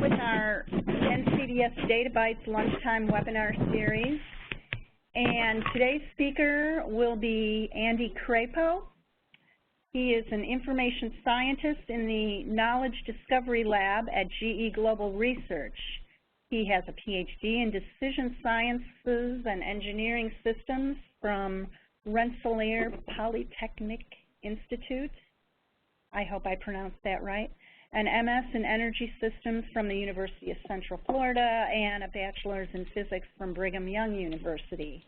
with our NCDS DataBytes lunchtime webinar series. And today's speaker will be Andy Crapo. He is an information scientist in the Knowledge Discovery Lab at GE Global Research. He has a PhD in Decision Sciences and Engineering Systems from Rensselaer Polytechnic Institute. I hope I pronounced that right. An MS in Energy Systems from the University of Central Florida, and a bachelor's in physics from Brigham Young University.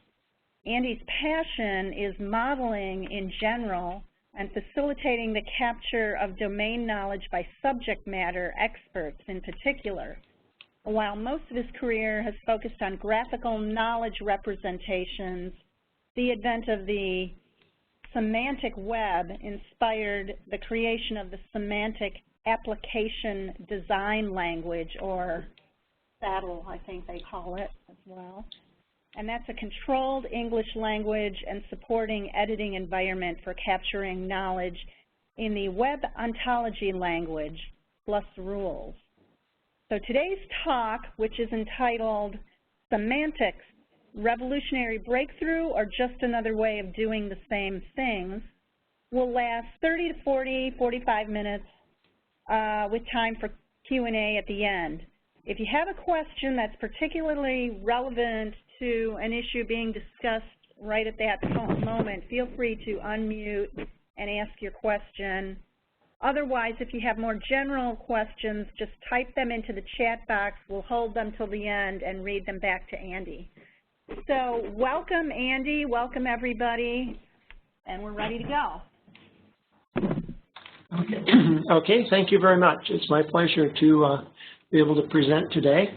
Andy's passion is modeling in general and facilitating the capture of domain knowledge by subject matter experts in particular, while most of his career has focused on graphical knowledge representations. The advent of the Semantic Web inspired the creation of the Semantic Application Design Language, or SADL, I think they call it as well. And that's a controlled English language and supporting editing environment for capturing knowledge in the web ontology language, plus rules. So today's talk, which is entitled Semantics, Revolutionary Breakthrough or Just Another Way of Doing the Same Things, will last 30 to 45 minutes with time for Q&A at the end. If you have a question that's particularly relevant to an issue being discussed right at that moment, feel free to unmute and ask your question. Otherwise, if you have more general questions, just type them into the chat box. We'll hold them till the end and read them back to Andy. So welcome, Andy. Welcome, everybody. And we're ready to go. Okay, thank you very much. It's my pleasure to be able to present today.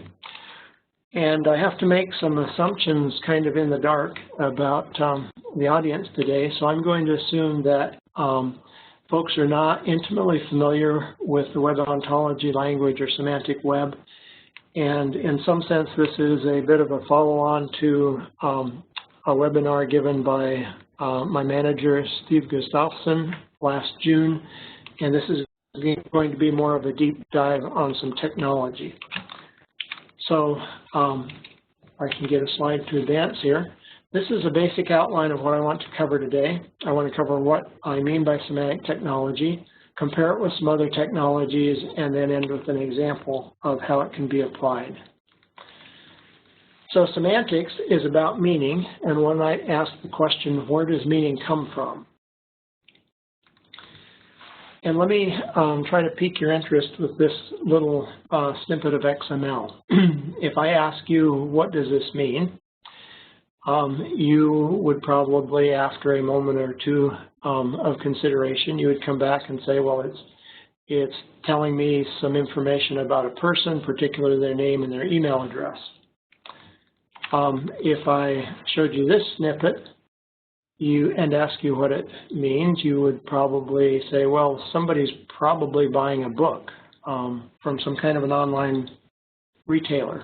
And I have to make some assumptions kind of in the dark about the audience today, so I'm going to assume that folks are not intimately familiar with the web ontology language or semantic web. And in some sense, this is a bit of a follow-on to a webinar given by my manager, Steve Gustafson, last June. And this is going to be more of a deep dive on some technology. So I can get a slide to advance here. This is a basic outline of what I want to cover today. I want to cover what I mean by semantic technology, compare it with some other technologies, and then end with an example of how it can be applied. So semantics is about meaning, and one might ask the question, where does meaning come from? And let me try to pique your interest with this little snippet of XML. If I ask you, what does this mean? You would probably, after a moment or two of consideration, you would come back and say, well, it's telling me some information about a person, particularly their name and their email address. If I showed you this snippet and ask you what it means, you would probably say, well, somebody's probably buying a book from some kind of an online retailer.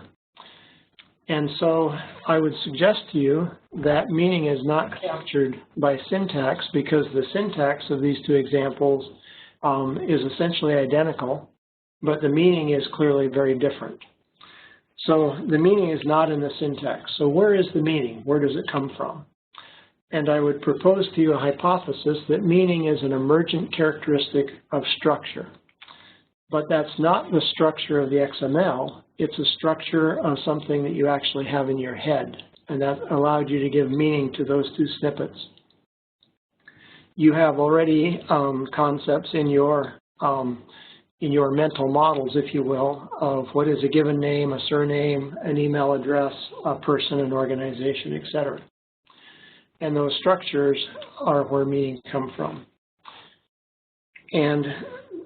And so I would suggest to you that meaning is not captured by syntax, because the syntax of these two examples is essentially identical, but the meaning is clearly very different. So the meaning is not in the syntax. So where is the meaning? Where does it come from? And I would propose to you a hypothesis that meaning is an emergent characteristic of structure. But that's not the structure of the XML. It's a structure of something that you actually have in your head, and that allowed you to give meaning to those two snippets. You have already concepts in your mental models, if you will, of what is a given name, a surname, an email address, a person, an organization, etc. And those structures are where meaning come from. And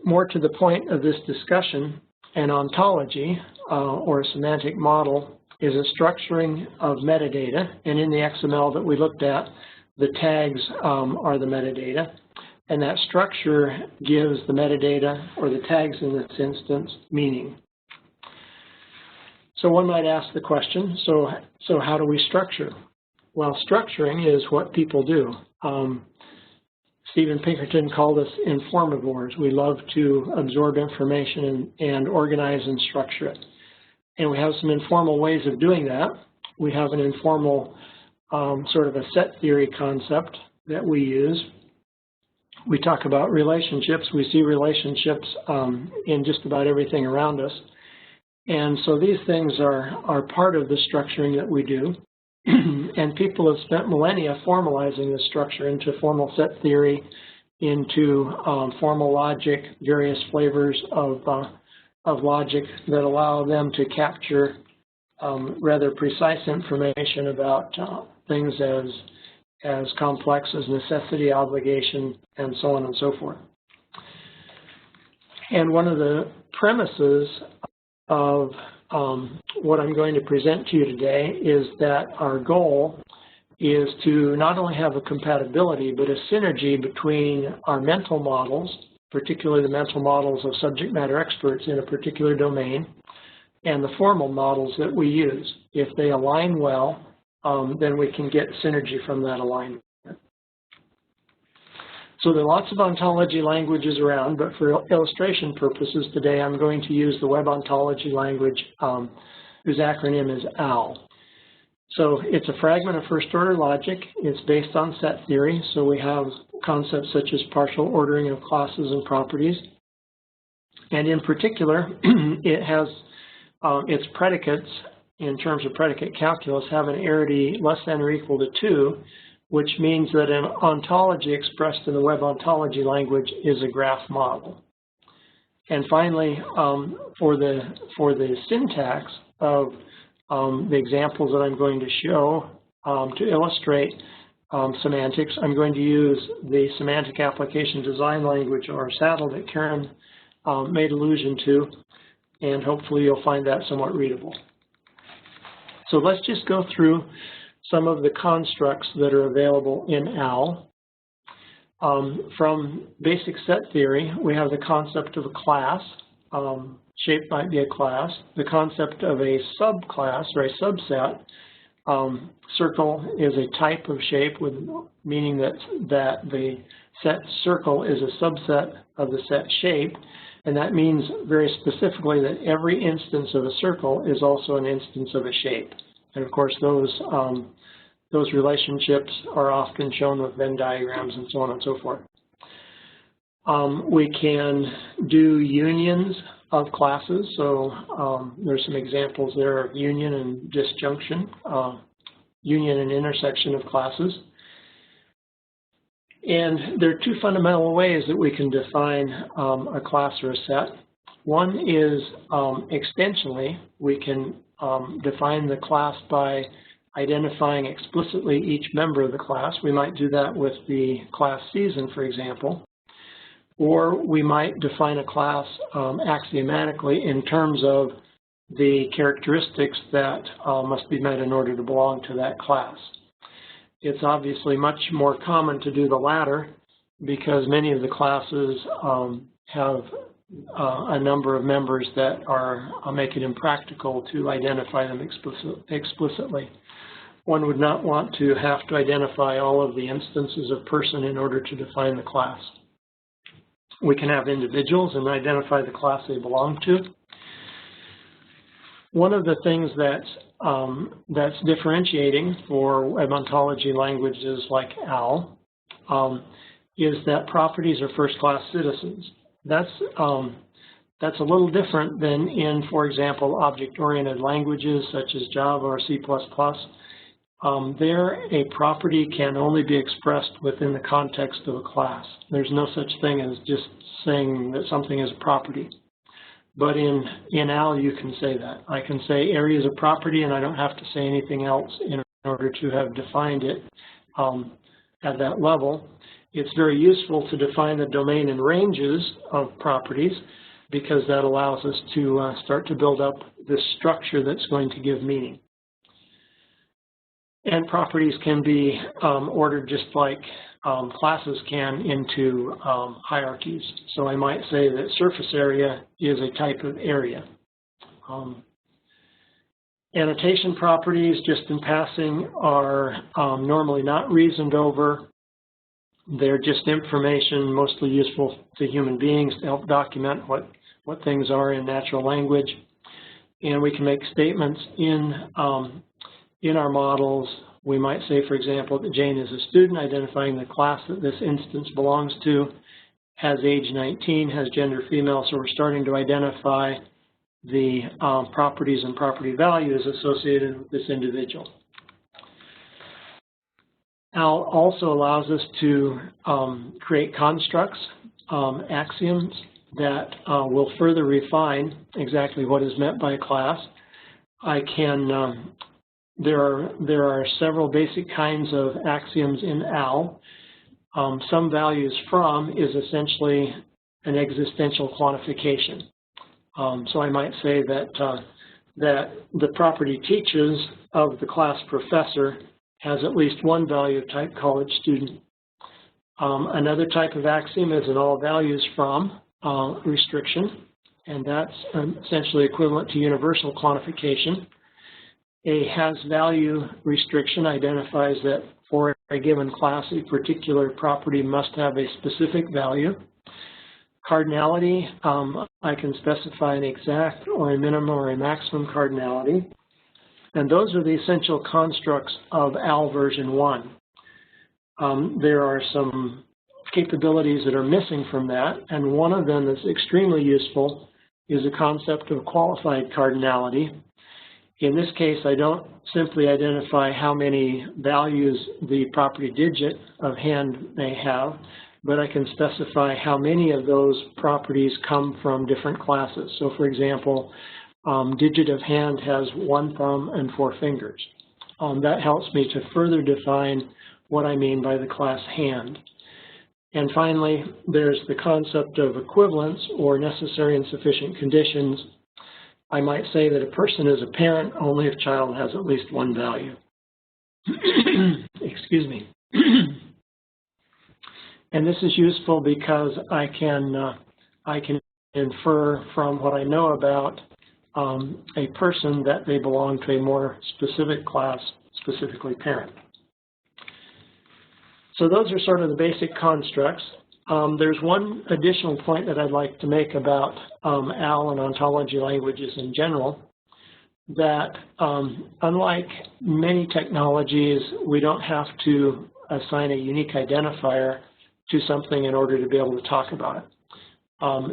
more to the point of this discussion, an ontology or a semantic model is a structuring of metadata. And in the XML that we looked at, the tags are the metadata. And that structure gives the metadata, or the tags in this instance, meaning. So one might ask the question, so how do we structure? Well, structuring is what people do. Stephen Pinkerton called us informivores. We love to absorb information and organize and structure it. And we have some informal ways of doing that. We have an informal sort of a set theory concept that we use. We talk about relationships. We see relationships in just about everything around us. And so these things are part of the structuring that we do. And people have spent millennia formalizing this structure into formal set theory, into formal logic, various flavors of logic that allow them to capture rather precise information about things as complex as necessity, obligation, and so on and so forth. And one of the premises of what I'm going to present to you today is that our goal is to not only have a compatibility, but a synergy between our mental models, particularly the mental models of subject matter experts in a particular domain, and the formal models that we use. If they align well, then we can get synergy from that alignment. So there are lots of ontology languages around, but for illustration purposes today, I'm going to use the web ontology language whose acronym is OWL. So it's a fragment of first-order logic. It's based on set theory, so we have concepts such as partial ordering of classes and properties. And in particular, it has its predicates, in terms of predicate calculus, have an arity less than or equal to 2, which means that an ontology expressed in the web ontology language is a graph model. And finally, for the syntax of the examples that I'm going to show to illustrate semantics, I'm going to use the semantic application design language, or SADL, that Karen made allusion to, and hopefully you'll find that somewhat readable. So let's just go through some of the constructs that are available in OWL. From basic set theory, we have the concept of a class. Shape might be a class. The concept of a subclass or a subset. Circle is a type of shape, meaning that the set circle is a subset of the set shape. And that means very specifically that every instance of a circle is also an instance of a shape. And of course, those relationships are often shown with Venn diagrams and so on and so forth. We can do unions of classes. So there's some examples there of union and disjunction, union and intersection of classes. And there are two fundamental ways that we can define a class or a set. One is extensionally. We can define the class by identifying explicitly each member of the class. We might do that with the class season, for example. Or we might define a class axiomatically in terms of the characteristics that must be met in order to belong to that class. It's obviously much more common to do the latter because many of the classes have a number of members that make it impractical to identify them explicitly. One would not want to have to identify all of the instances of person in order to define the class. We can have individuals and identify the class they belong to. One of the things that's differentiating for web ontology languages like OWL is that properties are first-class citizens. That's a little different than in, for example, object-oriented languages such as Java or C++. There, a property can only be expressed within the context of a class. There's no such thing as just saying that something is a property. But in OWL, you can say that. I can say area is a property, and I don't have to say anything else in order to have defined it at that level. It's very useful to define the domain and ranges of properties because that allows us to start to build up this structure that's going to give meaning. And properties can be ordered just like classes can into hierarchies. So I might say that surface area is a type of area. Annotation properties, just in passing, are normally not reasoned over, They're just information mostly useful to human beings to help document what things are in natural language. And we can make statements in our models. We might say, for example, that Jane is a student, identifying the class that this instance belongs to, has age 19, has gender female, so we're starting to identify the properties and property values associated with this individual. OWL also allows us to create constructs, axioms that will further refine exactly what is meant by a class. I can, there are several basic kinds of axioms in OWL. Some values from is essentially an existential quantification. So I might say that the property teaches of the class professor has at least one value type college student. Another type of axiom is an all values from restriction, and that's essentially equivalent to universal quantification. A has value restriction identifies that for a given class, a particular property must have a specific value. Cardinality, I can specify an exact or a minimum or a maximum cardinality. And those are the essential constructs of OWL version 1. There are some capabilities that are missing from that, and one of them that's extremely useful is the concept of qualified cardinality. In this case, I don't simply identify how many values the property digit of hand may have, but I can specify how many of those properties come from different classes. So for example, digit of hand has 1 thumb and 4 fingers. That helps me to further define what I mean by the class hand. And finally, there's the concept of equivalence or necessary and sufficient conditions. I might say that a person is a parent only if child has at least one value. Excuse me. And this is useful because I can infer from what I know about a person that they belong to a more specific class, specifically parent. So those are sort of the basic constructs. There's one additional point that I'd like to make about OWL and ontology languages in general, that unlike many technologies, we don't have to assign a unique identifier to something in order to be able to talk about it.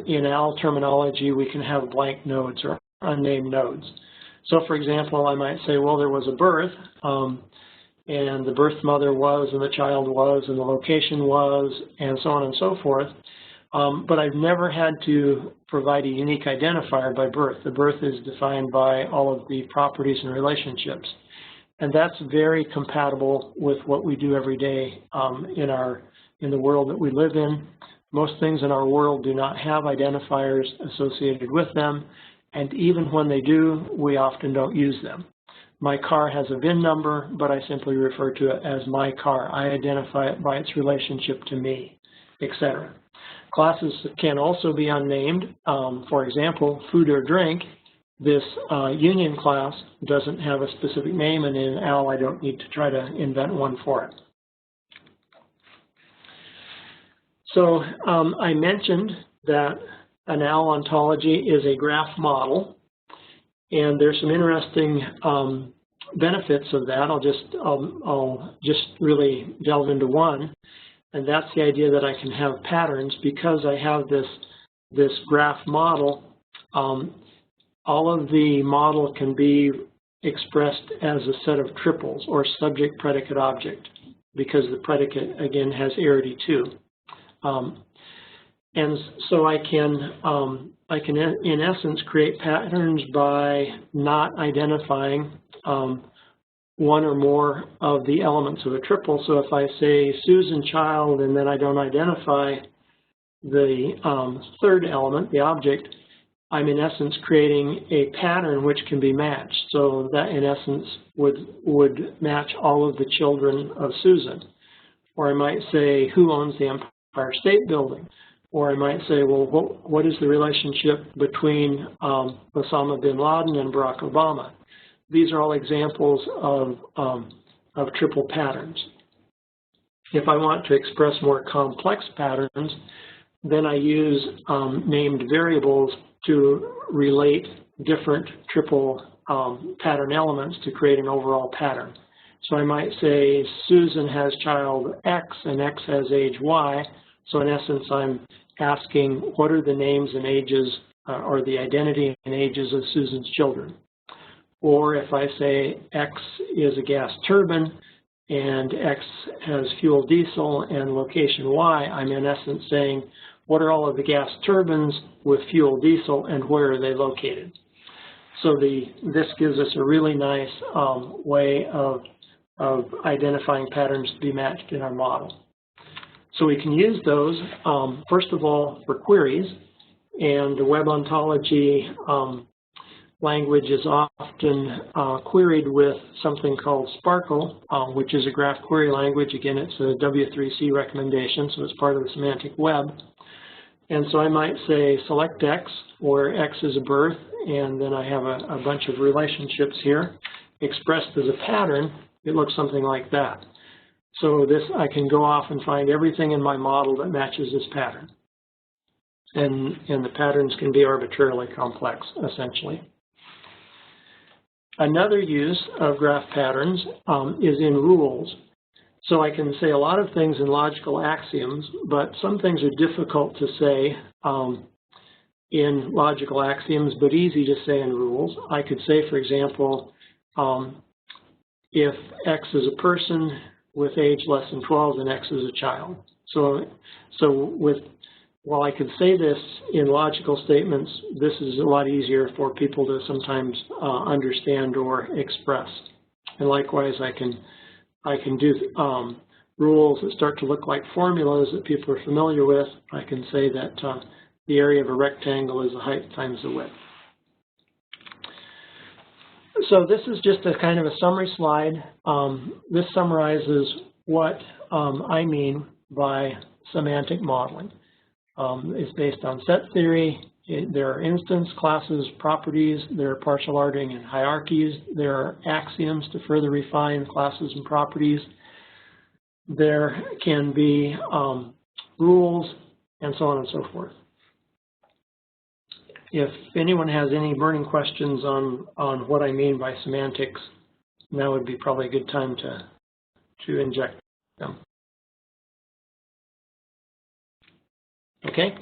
In OWL terminology, we can have blank nodes or unnamed nodes. So for example, I might say, well, there was a birth, and the birth mother was, and the child was, and the location was, and so on and so forth. But I've never had to provide a unique identifier by birth. The birth is defined by all of the properties and relationships. And that's very compatible with what we do every day in the world that we live in. Most things in our world do not have identifiers associated with them. And even when they do, we often don't use them. My car has a VIN number, but I simply refer to it as my car. I identify it by its relationship to me, etc. Classes can also be unnamed. For example, food or drink. This union class doesn't have a specific name, and in OWL I don't need to try to invent one for it. So I mentioned that an OWL ontology is a graph model, and there's some interesting benefits of that. I'll just really delve into one, and that's the idea that I can have patterns because I have this graph model. All of the model can be expressed as a set of triples or subject, predicate, object, because the predicate again has arity too. And so I can in essence create patterns by not identifying one or more of the elements of a triple. So if I say Susan child and then I don't identify the third element, the object, I'm in essence creating a pattern which can be matched. So that in essence would match all of the children of Susan. Or I might say, who owns the Empire State Building? Or I might say, well, what is the relationship between Osama bin Laden and Barack Obama? These are all examples of triple patterns. If I want to express more complex patterns, then I use named variables to relate different triple pattern elements to create an overall pattern. So I might say Susan has child X and X has age Y. So in essence, I'm asking what are the names and ages or the identity and ages of Susan's children. Or if I say X is a gas turbine and X has fuel diesel and location Y, I'm in essence saying what are all of the gas turbines with fuel diesel and where are they located. So this gives us a really nice way of identifying patterns to be matched in our model. So we can use those, first of all, for queries. And the web ontology language is often queried with something called Sparkle, which is a graph query language. Again, it's a W3C recommendation, so it's part of the Semantic Web. And so I might say select X, where X is a birth, and then I have a bunch of relationships here. Expressed as a pattern, it looks something like that. So this, I can go off and find everything in my model that matches this pattern. And the patterns can be arbitrarily complex, essentially. Another use of graph patterns is in rules. So I can say a lot of things in logical axioms, but some things are difficult to say in logical axioms, but easy to say in rules. I could say, for example, if X is a person with age less than 12, then X is a child. While I could say this in logical statements, this is a lot easier for people to sometimes understand or express. And likewise, I can do rules that start to look like formulas that people are familiar with. I can say that the area of a rectangle is the height times the width. So this is just a kind of a summary slide. This summarizes what I mean by semantic modeling. It's based on set theory. There are instance, classes, properties. There are partial ordering and hierarchies. There are axioms to further refine classes and properties. There can be rules, and so on and so forth. If anyone has any burning questions on what I mean by semantics, now would be probably a good time to inject them. Okay,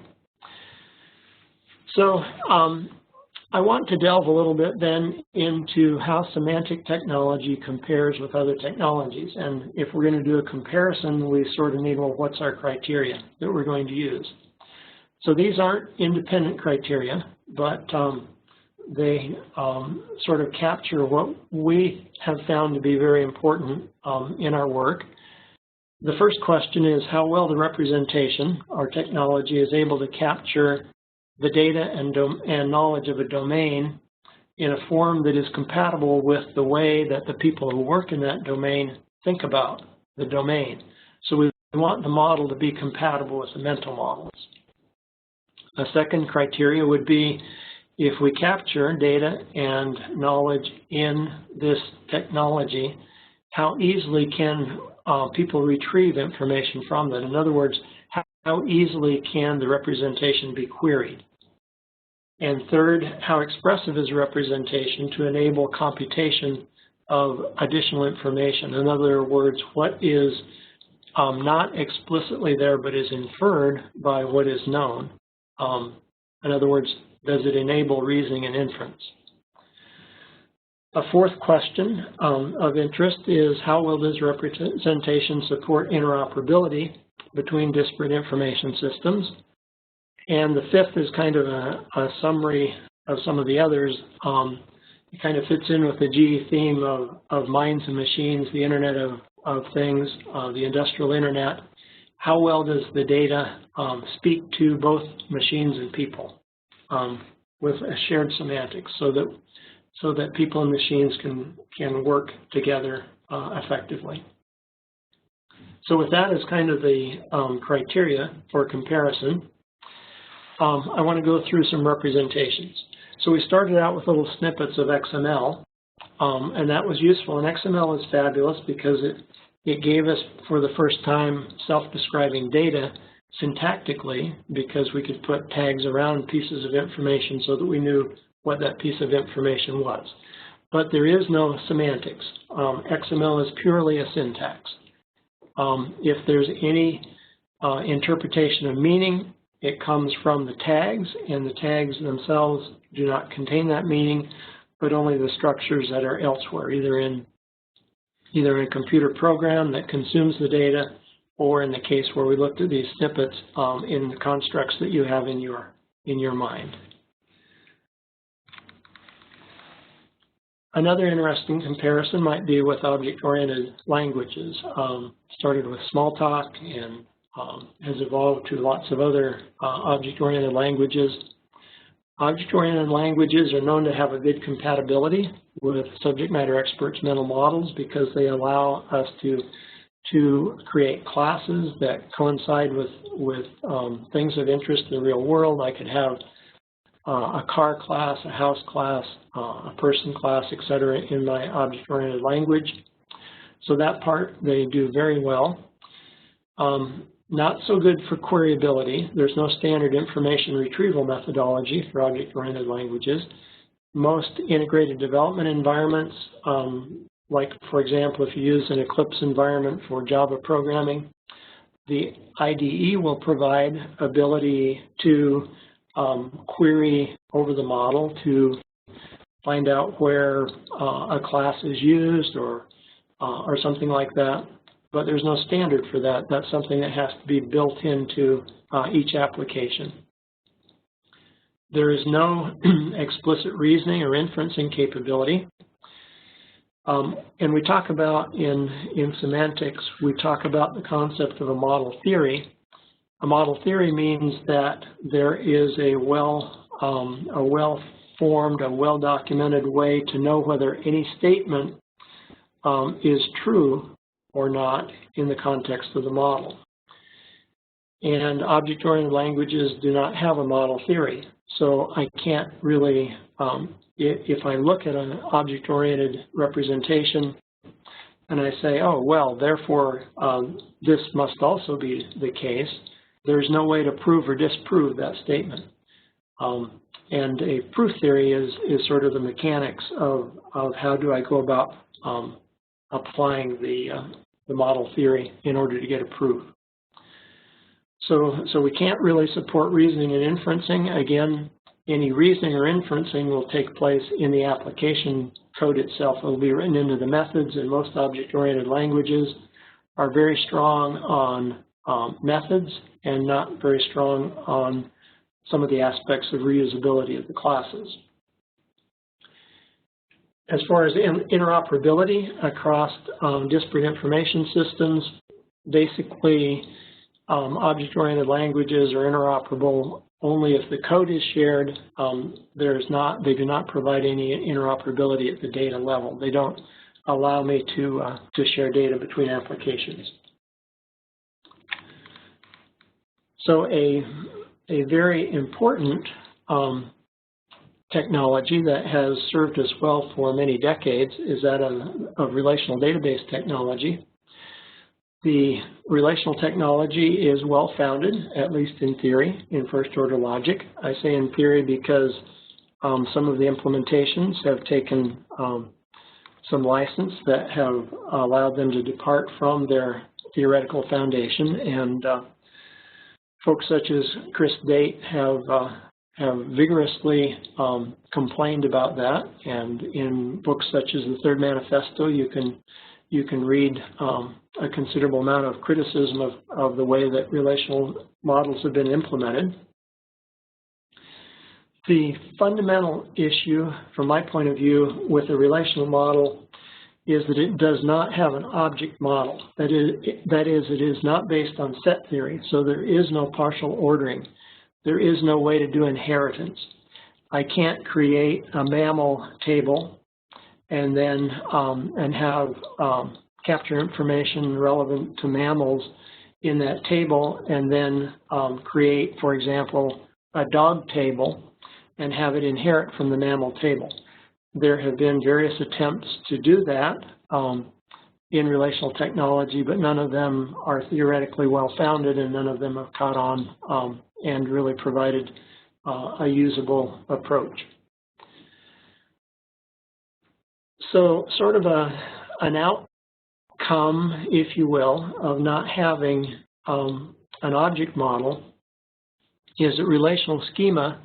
so I want to delve a little bit then into how semantic technology compares with other technologies. And if we're going to do a comparison, we sort of need, well, what's our criteria that we're going to use? So these aren't independent criteria, but they sort of capture what we have found to be very important in our work. The first question is how well the representation, our technology, is able to capture the data and knowledge of a domain in a form that is compatible with the way that the people who work in that domain think about the domain. So we want the model to be compatible with the mental models. A second criteria would be if we capture data and knowledge in this technology, how easily can people retrieve information from that? In other words, how easily can the representation be queried? And third, how expressive is representation to enable computation of additional information? In other words, what is not explicitly there but is inferred by what is known? In other words, does it enable reasoning and inference? A fourth question of interest is how will this representation support interoperability between disparate information systems? And the fifth is kind of a summary of some of the others. It kind of fits in with the GE theme of minds and machines, the Internet of Things, the industrial Internet. How well does the data speak to both machines and people with a shared semantics so that people and machines can work together effectively? So with that as kind of the criteria for comparison, I want to go through some representations. So we started out with little snippets of XML, and that was useful. And XML is fabulous because It gave us, for the first time, self-describing data syntactically, because we could put tags around pieces of information so that we knew what that piece of information was. But there is no semantics. XML is purely a syntax. If there's any interpretation of meaning, it comes from the tags, and the tags themselves do not contain that meaning, but only the structures that are elsewhere, either in a computer program that consumes the data, or in the case where we looked at these snippets, in the constructs that you have in your mind. Another interesting comparison might be with object-oriented languages. Started with Smalltalk and has evolved to lots of other object-oriented languages. Object-oriented languages are known to have a good compatibility with subject matter experts' mental models because they allow us to create classes that coincide with things of interest in the real world. I could have a car class, a house class, a person class, etc. in my object-oriented language. So that part they do very well. Not so good for queryability. There's no standard information retrieval methodology for object-oriented languages. Most integrated development environments, like for example, if you use an Eclipse environment for Java programming, the IDE will provide ability to query over the model to find out where a class is used or something like that. But there's no standard for that. That's something that has to be built into each application. There is no explicit reasoning or inferencing capability. And we talk about in semantics, we talk about the concept of a model theory. A model theory means that there is a well-formed, a well-documented way to know whether any statement is true or not in the context of the model. And object-oriented languages do not have a model theory. So I can't really, if I look at an object-oriented representation and I say, oh, well, therefore this must also be the case, there's no way to prove or disprove that statement. And a proof theory is sort of the mechanics of how do I go about applying the model theory in order to get a proof. So we can't really support reasoning and inferencing. Again, any reasoning or inferencing will take place in the application code itself. It will be written into the methods, and most object-oriented languages are very strong on methods and not very strong on some of the aspects of reusability of the classes. As far as interoperability across disparate information systems, basically object-oriented languages are interoperable only if the code is shared. They do not provide any interoperability at the data level. They don't allow me to share data between applications. So a very important technology that has served us well for many decades is that of relational database technology. The relational technology is well-founded, at least in theory, in first-order logic. I say in theory because some of the implementations have taken some license that have allowed them to depart from their theoretical foundation, and folks such as Chris Date have vigorously complained about that, and in books such as the Third Manifesto, you can read a considerable amount of criticism of the way that relational models have been implemented. The fundamental issue, from my point of view, with a relational model is that it does not have an object model. That is, it is not based on set theory, so there is no partial ordering. There is no way to do inheritance. I can't create a mammal table and then have capture information relevant to mammals in that table and then create, for example, a dog table and have it inherit from the mammal table. There have been various attempts to do that in relational technology, but none of them are theoretically well-founded, and none of them have caught on and really provided a usable approach. So sort of an outcome, if you will, of not having an object model is a relational schema.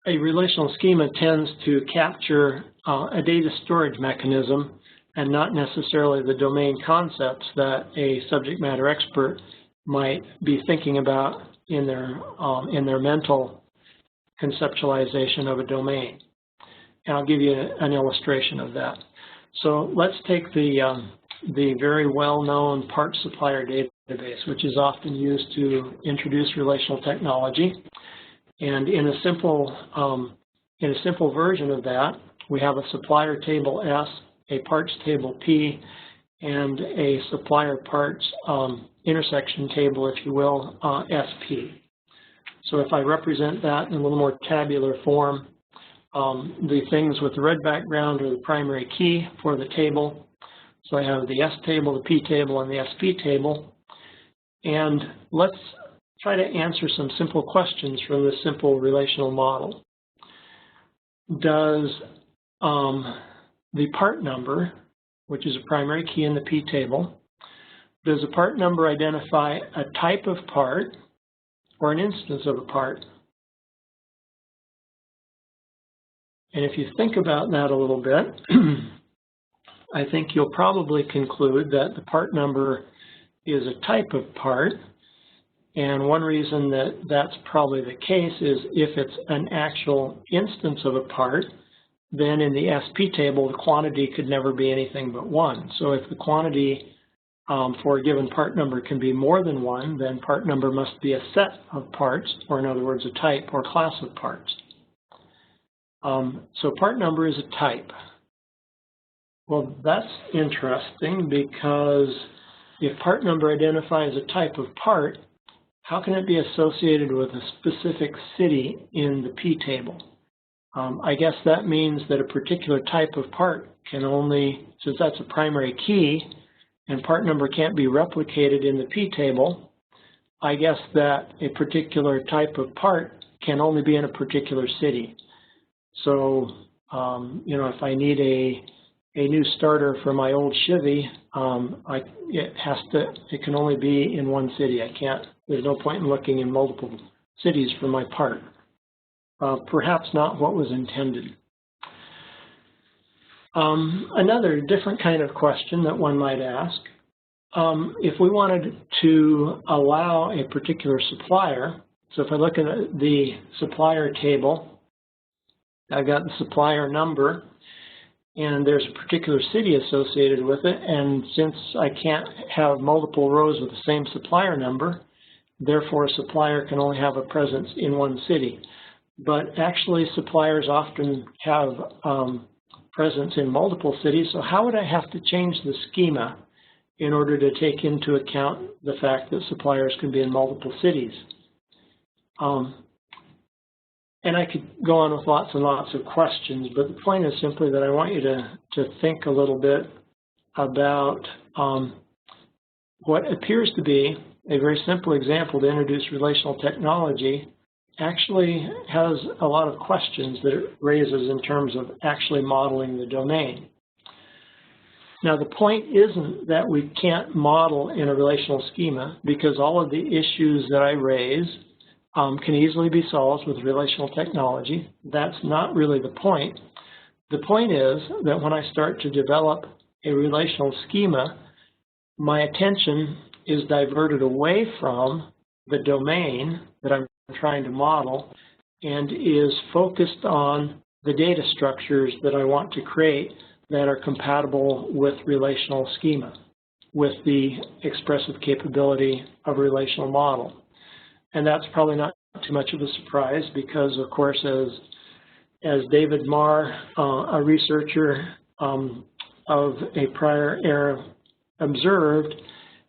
A relational schema tends to capture a data storage mechanism and not necessarily the domain concepts that a subject matter expert might be thinking about in their mental conceptualization of a domain. And I'll give you an illustration of that. So let's take the very well-known part supplier database, which is often used to introduce relational technology. And in a simple version of that, we have a supplier table S, a parts table P, and a supplier parts intersection table, if you will, SP. So if I represent that in a little more tabular form, the things with the red background are the primary key for the table. So I have the S table, the P table, and the SP table. And let's try to answer some simple questions from this simple relational model. Does the part number, which is a primary key in the P table, does a part number identify a type of part or an instance of a part? And if you think about that a little bit, I think you'll probably conclude that the part number is a type of part. And one reason that that's probably the case is if it's an actual instance of a part, then in the SP table, the quantity could never be anything but 1. So if the quantity for a given part number can be more than 1, then part number must be a set of parts, or in other words, a type or class of parts. So part number is a type. Well, that's interesting because if part number identifies a type of part, how can it be associated with a specific city in the P table? I guess that means that a particular type of part can only, since that's a primary key and part number can't be replicated in the P table, I guess that a particular type of part can only be in a particular city. So, you know, if I need a new starter for my old Chevy, it can only be in one city. There's no point in looking in multiple cities for my part. Perhaps not what was intended. Another different kind of question that one might ask, if we wanted to allow a particular supplier, so if I look at the supplier table, I've got the supplier number, and there's a particular city associated with it, and since I can't have multiple rows with the same supplier number, therefore a supplier can only have a presence in one city. But actually suppliers often have presence in multiple cities, so how would I have to change the schema in order to take into account the fact that suppliers can be in multiple cities? And I could go on with lots and lots of questions, but the point is simply that I want you to think a little bit about what appears to be a very simple example to introduce relational technology actually has a lot of questions that it raises in terms of actually modeling the domain. Now, the point isn't that we can't model in a relational schema, because all of the issues that I raise can easily be solved with relational technology. That's not really the point. The point is that when I start to develop a relational schema, my attention is diverted away from the domain that I'm trying to model and is focused on the data structures that I want to create that are compatible with relational schema, with the expressive capability of a relational model. And that's probably not too much of a surprise because, of course, as David Marr, a researcher of a prior era, observed,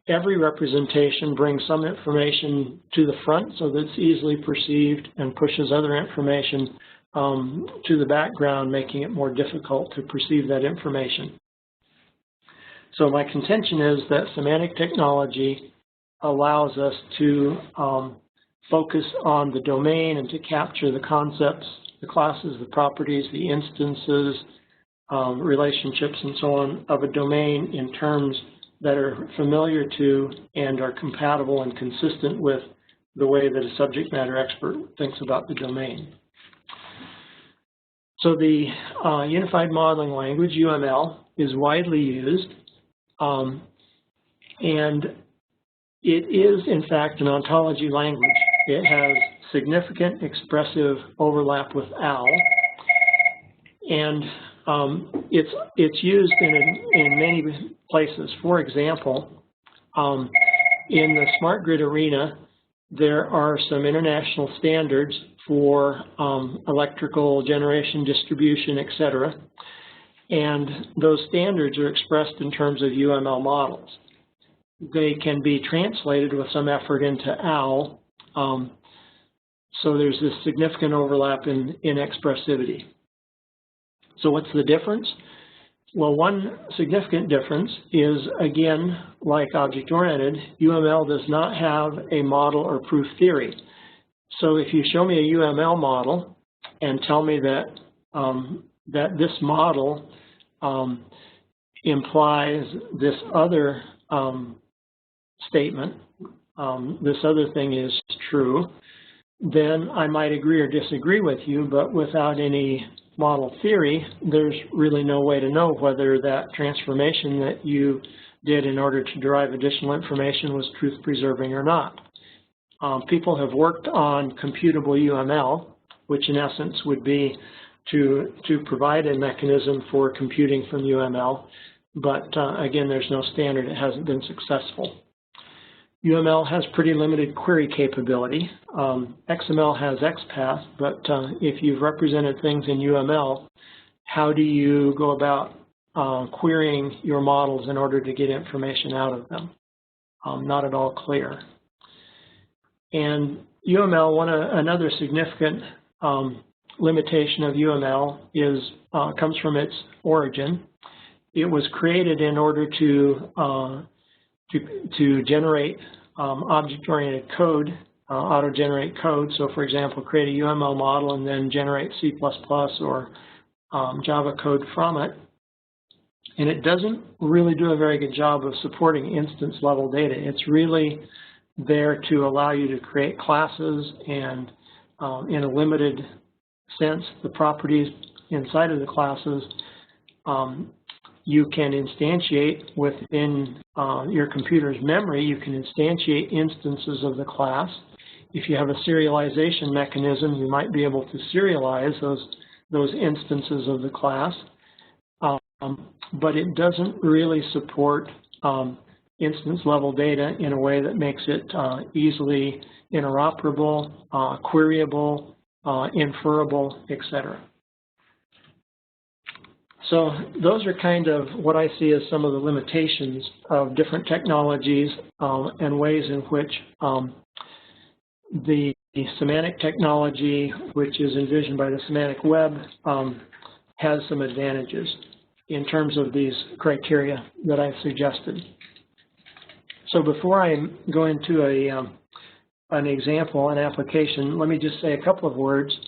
every representation brings some information to the front so that it's easily perceived and pushes other information to the background, making it more difficult to perceive that information. So my contention is that semantic technology allows us to focus on the domain and to capture the concepts, the classes, the properties, the instances, relationships, and so on of a domain in terms that are familiar to and are compatible and consistent with the way that a subject matter expert thinks about the domain. So the Unified Modeling Language, UML, is widely used, and it is, in fact, an ontology language. It has significant expressive overlap with OWL, and it's used in many places. For example, in the smart grid arena, there are some international standards for electrical generation, distribution, etc. And those standards are expressed in terms of UML models. They can be translated with some effort into OWL, so there's this significant overlap in expressivity. So what's the difference? Well, one significant difference is, again, like object-oriented, UML does not have a model or proof theory. So if you show me a UML model and tell me that, that this model implies this other statement, this other thing is true, then I might agree or disagree with you, but without any model theory, there's really no way to know whether that transformation that you did in order to derive additional information was truth-preserving or not. People have worked on computable UML, which in essence would be to provide a mechanism for computing from UML, but again, there's no standard. It hasn't been successful. UML has pretty limited query capability. XML has XPath, but if you've represented things in UML, how do you go about querying your models in order to get information out of them? Not at all clear. And UML, another significant limitation of UML is comes from its origin. It was created in order to generate object-oriented code, auto-generate code. So, for example, create a UML model and then generate C++ or Java code from it. And it doesn't really do a very good job of supporting instance-level data. It's really there to allow you to create classes and, in a limited sense, the properties inside of the classes you can instantiate within your computer's memory. You can instantiate instances of the class. If you have a serialization mechanism, you might be able to serialize those instances of the class. But it doesn't really support instance-level data in a way that makes it easily interoperable, queryable, inferable, etc. So those are kind of what I see as some of the limitations of different technologies and ways in which the semantic technology, which is envisioned by the Semantic Web, has some advantages in terms of these criteria that I've suggested. So before I go into an example, an application, let me just say a couple of words.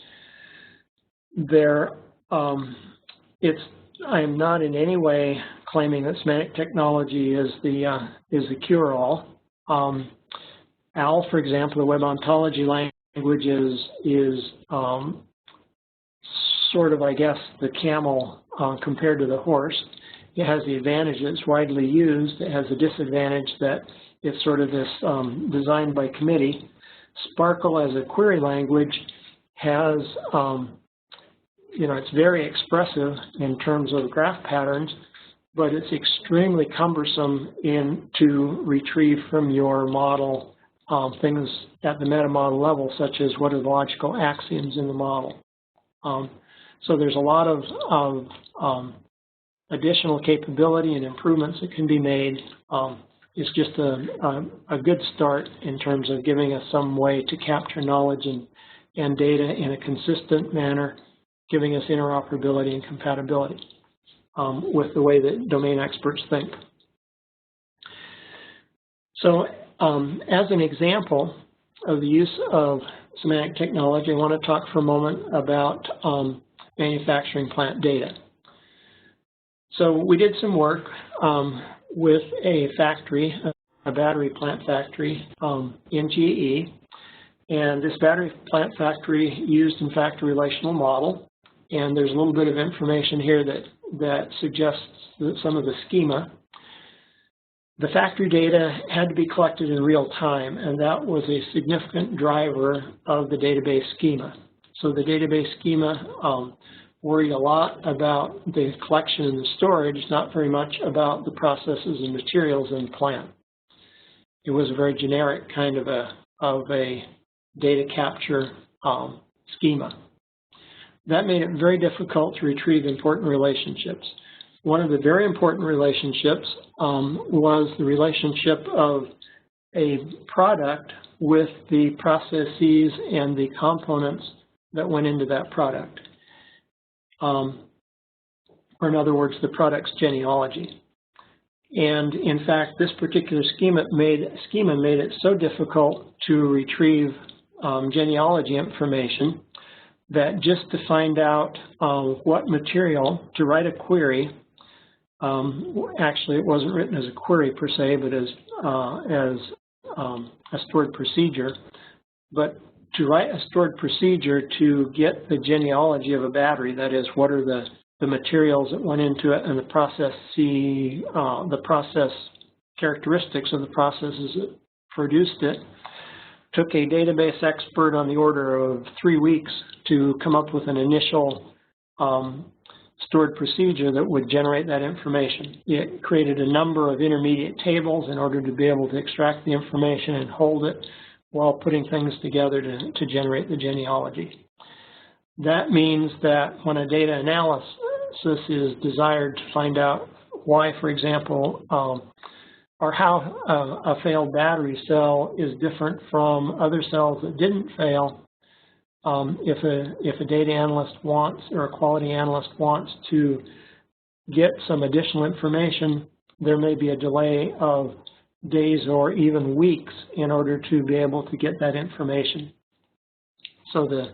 I am not in any way claiming that semantic technology is the cure-all. OWL, for example, the web ontology language is sort of, I guess, the camel compared to the horse. It has the advantage that it's widely used. It has the disadvantage that it's sort of this designed by committee. Sparkle as a query language has it's very expressive in terms of graph patterns, but it's extremely cumbersome to retrieve from your model things at the meta-model level, such as what are the logical axioms in the model. So there's a lot of additional capability and improvements that can be made. It's just a good start in terms of giving us some way to capture knowledge and data in a consistent manner, giving us interoperability and compatibility with the way that domain experts think. So as an example of the use of semantic technology, I want to talk for a moment about manufacturing plant data. So we did some work with a factory, a battery plant factory in GE. And this battery plant factory used, in fact, a relational model. And there's a little bit of information here that suggests some of the schema. The factory data had to be collected in real time, and that was a significant driver of the database schema. So the database schema worried a lot about the collection and the storage, not very much about the processes and materials in the plant. It was a very generic kind of a data capture schema. That made it very difficult to retrieve important relationships. One of the very important relationships was the relationship of a product with the processes and the components that went into that product. Or in other words, the product's genealogy. And in fact, this particular schema made it so difficult to retrieve genealogy information that just to find out what material to write a query, actually it wasn't written as a query per se, but as a stored procedure. But to write a stored procedure to get the genealogy of a battery, that is, what are the materials that went into it and the process characteristics of the processes that produced it, took a database expert on the order of 3 weeks to come up with an initial stored procedure that would generate that information. It created a number of intermediate tables in order to be able to extract the information and hold it while putting things together to generate the genealogy. That means that when a data analysis is desired to find out why, for example, or how a failed battery cell is different from other cells that didn't fail, if a data analyst wants, or a quality analyst wants to get some additional information, there may be a delay of days or even weeks in order to be able to get that information. So the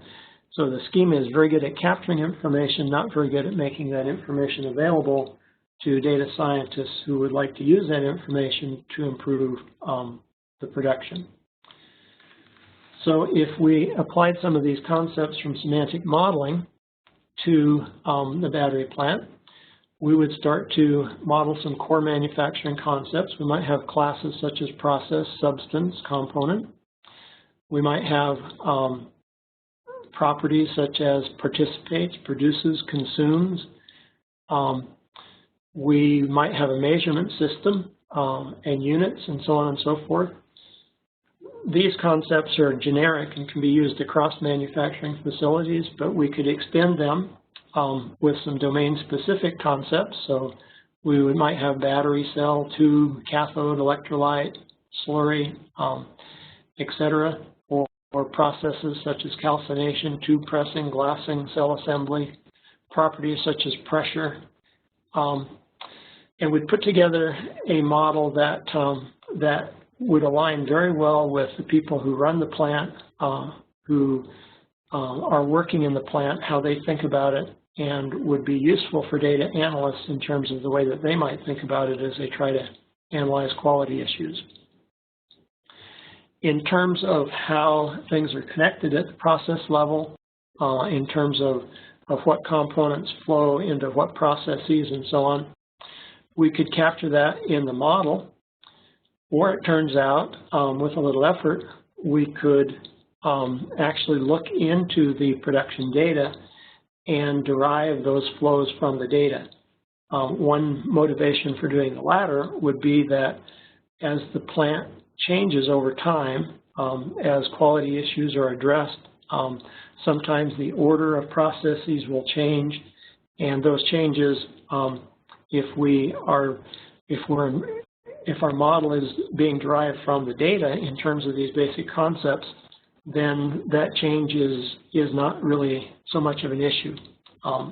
schema is very good at capturing information, not very good at making that information available to data scientists who would like to use that information to improve the production. So if we applied some of these concepts from semantic modeling to the battery plant, we would start to model some core manufacturing concepts. We might have classes such as process, substance, component. We might have properties such as participates, produces, consumes. We might have a measurement system and units and so on and so forth. These concepts are generic and can be used across manufacturing facilities, but we could extend them with some domain-specific concepts. So we might have battery, cell, tube, cathode, electrolyte, slurry, etc., or processes such as calcination, tube pressing, glassing, cell assembly, properties such as pressure. And we'd put together a model that would align very well with the people who run the plant, who are working in the plant, how they think about it, and would be useful for data analysts in terms of the way that they might think about it as they try to analyze quality issues. In terms of how things are connected at the process level, in terms of what components flow into what processes and so on, we could capture that in the model. Or it turns out, with a little effort, we could actually look into the production data and derive those flows from the data. One motivation for doing the latter would be that as the plant changes over time, as quality issues are addressed, sometimes the order of processes will change, and those changes, if our model is being derived from the data in terms of these basic concepts, then that change is not really so much of an issue.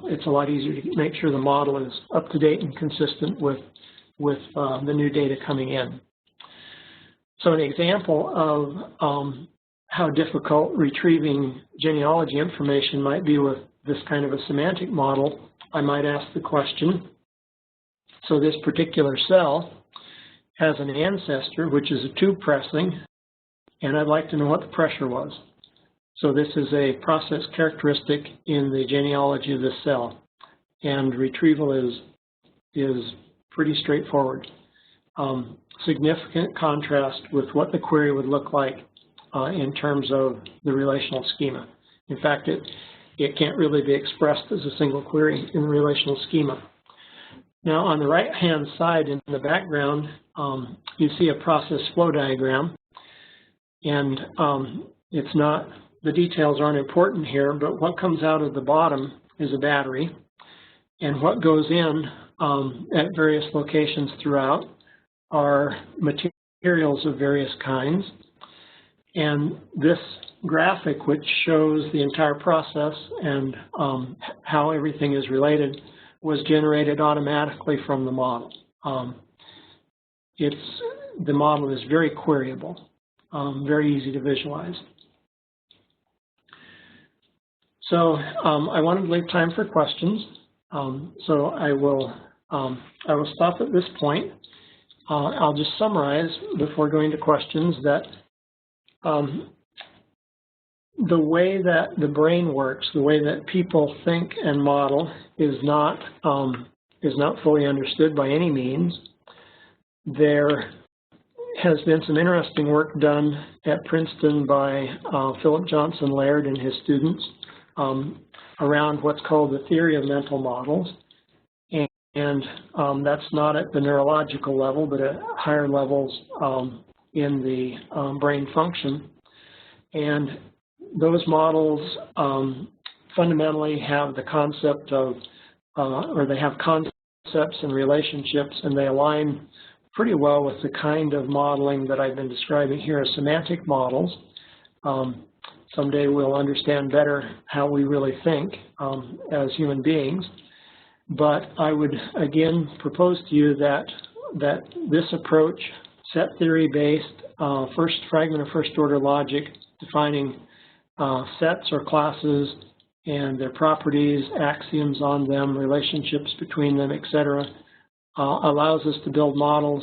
It's a lot easier to make sure the model is up to date and consistent with the new data coming in. So an example of how difficult retrieving genealogy information might be with this kind of a semantic model, I might ask the question, so this particular cell has an ancestor, which is a tube pressing, and I'd like to know what the pressure was. So this is a process characteristic in the genealogy of this cell, and retrieval is pretty straightforward. Significant contrast with what the query would look like in terms of the relational schema. In fact, it can't really be expressed as a single query in the relational schema. Now, on the right-hand side in the background, you see a process flow diagram, and it's not, the details aren't important here, but what comes out of the bottom is a battery, and what goes in at various locations throughout are materials of various kinds. And this graphic, which shows the entire process and how everything is related, was generated automatically from the model. The model is very queryable, very easy to visualize. So I wanted to leave time for questions. So I will stop at this point. I'll just summarize before going to questions that the way that the brain works, the way that people think and model is not fully understood by any means. There has been some interesting work done at Princeton by Philip Johnson Laird and his students around what's called the theory of mental models. And that's not at the neurological level, but at higher levels in the brain function. And those models fundamentally have the concept of, or they have concepts and relationships, and they align pretty well with the kind of modeling that I've been describing here as semantic models. Someday we'll understand better how we really think as human beings. But I would again propose to you that this approach, set theory based, first fragment of first order logic, defining sets or classes and their properties, axioms on them, relationships between them, etc., allows us to build models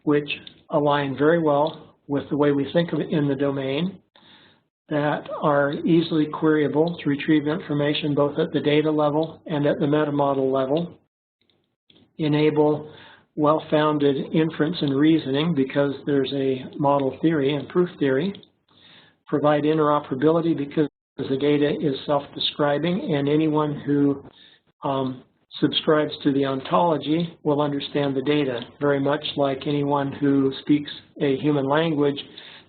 which align very well with the way we think of it in the domain, that are easily queryable to retrieve information both at the data level and at the metamodel level, enable well-founded inference and reasoning because there's a model theory and proof theory, provide interoperability because the data is self-describing, and anyone who subscribes to the ontology will understand the data, very much like anyone who speaks a human language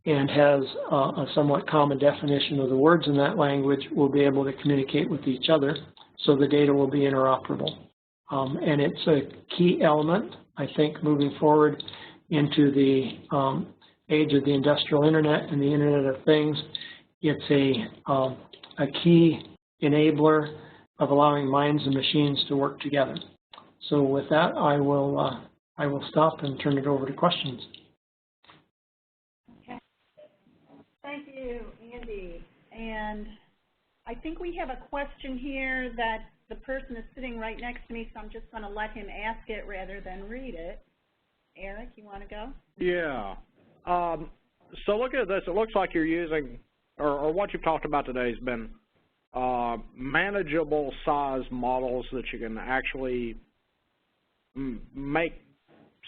and has a somewhat common definition of the words in that language will be able to communicate with each other, so the data will be interoperable. And it's a key element, I think, moving forward into the age of the industrial internet and the Internet of Things. It's a key enabler of allowing minds and machines to work together. So with that, I will stop and turn it over to questions. Okay. Thank you, Andy. And I think we have a question here that the person is sitting right next to me, so I'm just going to let him ask it rather than read it. Eric, you want to go? Yeah. So look at this. It looks like you're using, or what you've talked about today has been manageable size models that you can actually make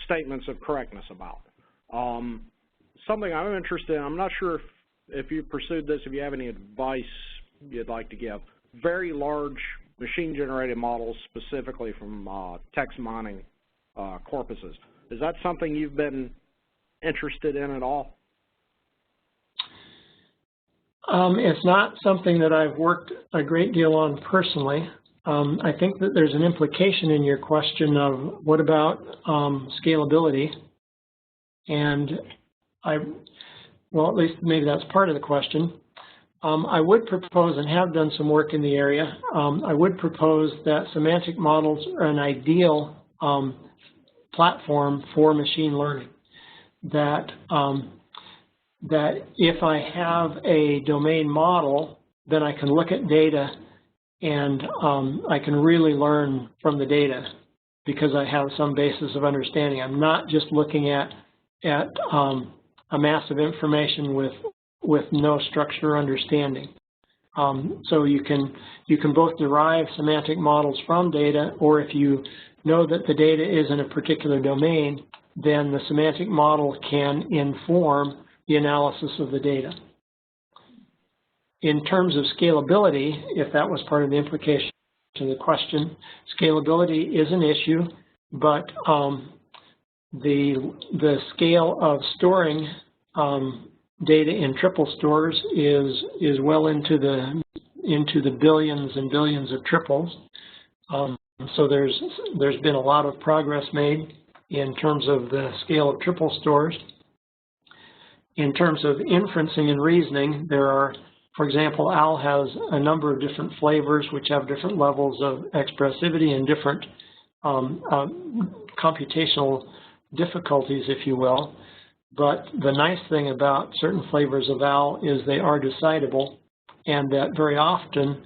statements of correctness about. Something I'm interested in, I'm not sure if you pursued this, if you have any advice you'd like to give. Very large machine-generated models, specifically from text mining corpuses. Is that something you've been interested in at all? It's not something that I've worked a great deal on personally. I think that there's an implication in your question of what about scalability? And well, at least maybe that's part of the question. I would propose, and have done some work in the area, I would propose that semantic models are an ideal platform for machine learning. That that if I have a domain model, then I can look at data and I can really learn from the data because I have some basis of understanding. I'm not just looking at a mass of information with no structure or understanding. So you can both derive semantic models from data, or if you know that the data is in a particular domain, then the semantic model can inform the analysis of the data. In terms of scalability, if that was part of the implication of the question, scalability is an issue, but the scale of storing data in triple stores is well into the billions and billions of triples. So there's been a lot of progress made in terms of the scale of triple stores. In terms of inferencing and reasoning, there are, for example, OWL has a number of different flavors which have different levels of expressivity and different computational difficulties, if you will. But the nice thing about certain flavors of OWL is they are decidable, and that very often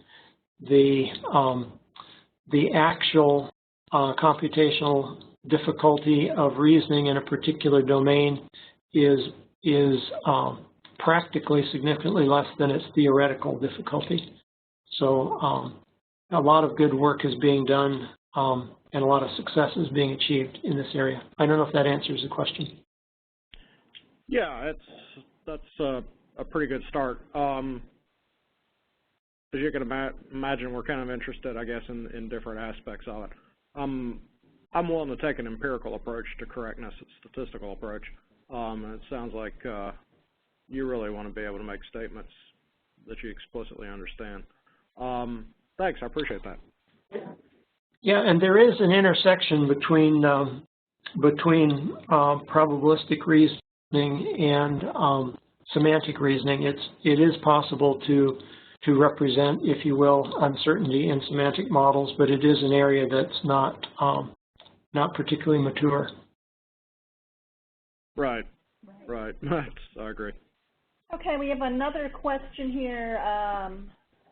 the actual computational difficulty of reasoning in a particular domain is practically significantly less than its theoretical difficulty. So a lot of good work is being done and a lot of success is being achieved in this area. I don't know if that answers the question. Yeah, that's a pretty good start. As you can imagine, we're kind of interested, I guess, in different aspects of it. I'm willing to take an empirical approach to correctness, a statistical approach. It sounds like you really want to be able to make statements that you explicitly understand. Thanks, I appreciate that. Yeah, and there is an intersection between probabilistic reasoning and semantic reasoning. It is possible to represent, if you will, uncertainty in semantic models, but it is an area that's not particularly mature. Right. I agree. Okay, we have another question here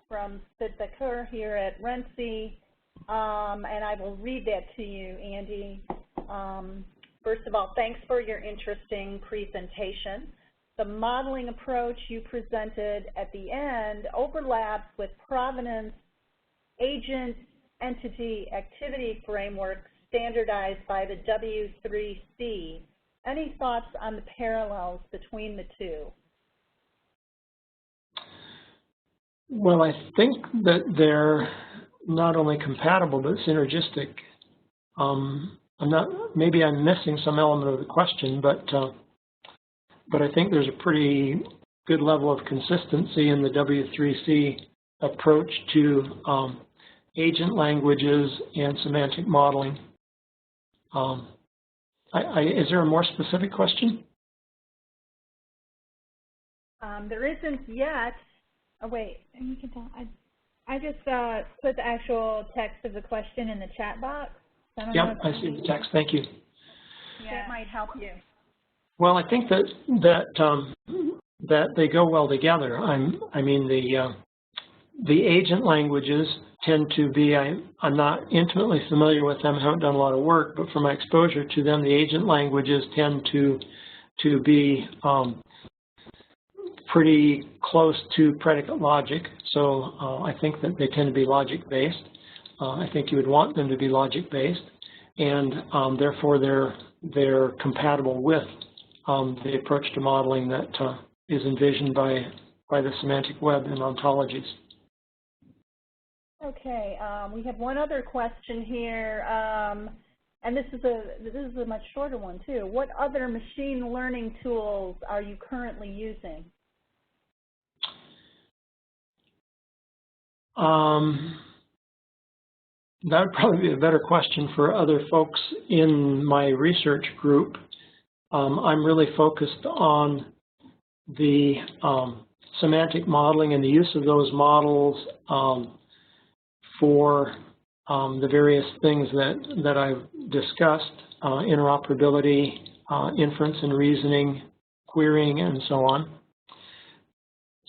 from Sid Bakur here at Rensselaer, and I will read that to you, Andy. First of all, thanks for your interesting presentation. The modeling approach you presented at the end overlaps with provenance agent entity activity framework standardized by the W3C. Any thoughts on the parallels between the two? Well, I think that they're not only compatible but synergistic. Maybe I'm missing some element of the question, but I think there's a pretty good level of consistency in the W3C approach to agent languages and semantic modeling. Is there a more specific question? There isn't yet. Oh, wait, you can tell. I just put the actual text of the question in the chat box. Yep, I see the text. Thank you. Yeah, that might help you. Well, I think that they go well together. I mean, the agent languages tend to be, I'm not intimately familiar with them, haven't done a lot of work, but from my exposure to them, the agent languages tend to be pretty close to predicate logic. So I think that they tend to be logic-based. I think you would want them to be logic-based, and therefore they're compatible with the approach to modeling that is envisioned by the semantic web and ontologies. Okay, we have one other question here, and this is a much shorter one too. What other machine learning tools are you currently using? That would probably be a better question for other folks in my research group. I'm really focused on the semantic modeling and the use of those models for the various things that I've discussed, interoperability, inference and reasoning, querying, and so on.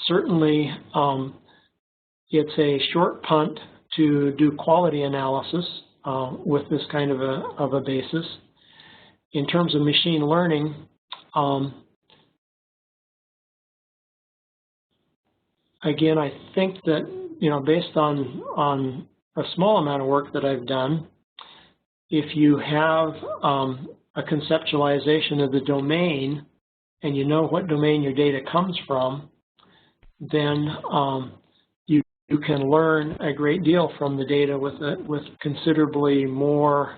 Certainly, it's a short punt to do quality analysis with this kind of a basis. In terms of machine learning, again, I think that, based on a small amount of work that I've done, if you have a conceptualization of the domain and you know what domain your data comes from, then you can learn a great deal from the data with considerably more,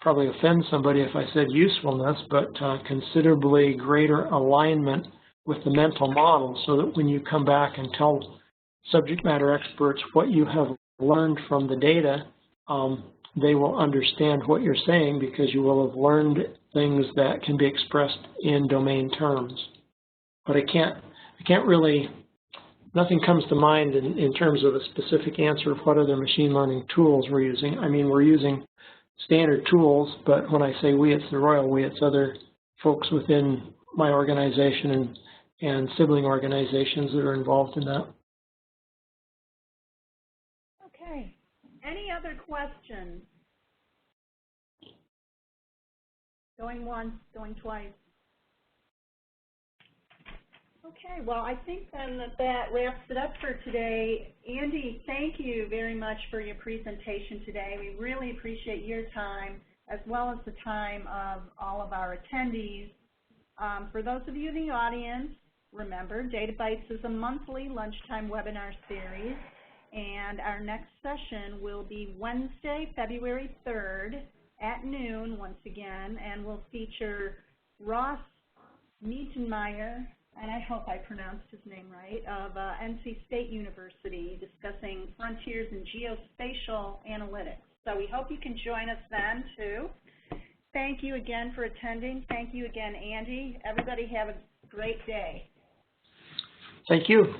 probably offend somebody if I said usefulness, but considerably greater alignment with the mental model, so that when you come back and tell subject matter experts what you have learned from the data, they will understand what you're saying, because you will have learned things that can be expressed in domain terms. But I can't really, nothing comes to mind in terms of a specific answer of what other machine learning tools we're using. I mean, we're using standard tools, but when I say we, it's the royal we, it's other folks within my organization and sibling organizations that are involved in that. Okay. Any other questions? Going once, going twice. Okay, well, I think then that wraps it up for today. Andy, thank you very much for your presentation today. We really appreciate your time, as well as the time of all of our attendees. For those of you in the audience, remember, DataBytes is a monthly lunchtime webinar series, and our next session will be Wednesday, February 3rd at noon once again, and we'll feature Ross Mietenmeyer, and I hope I pronounced his name right, of NC State University, discussing frontiers in geospatial analytics. So we hope you can join us then, too. Thank you again for attending. Thank you again, Andy. Everybody have a great day. Thank you.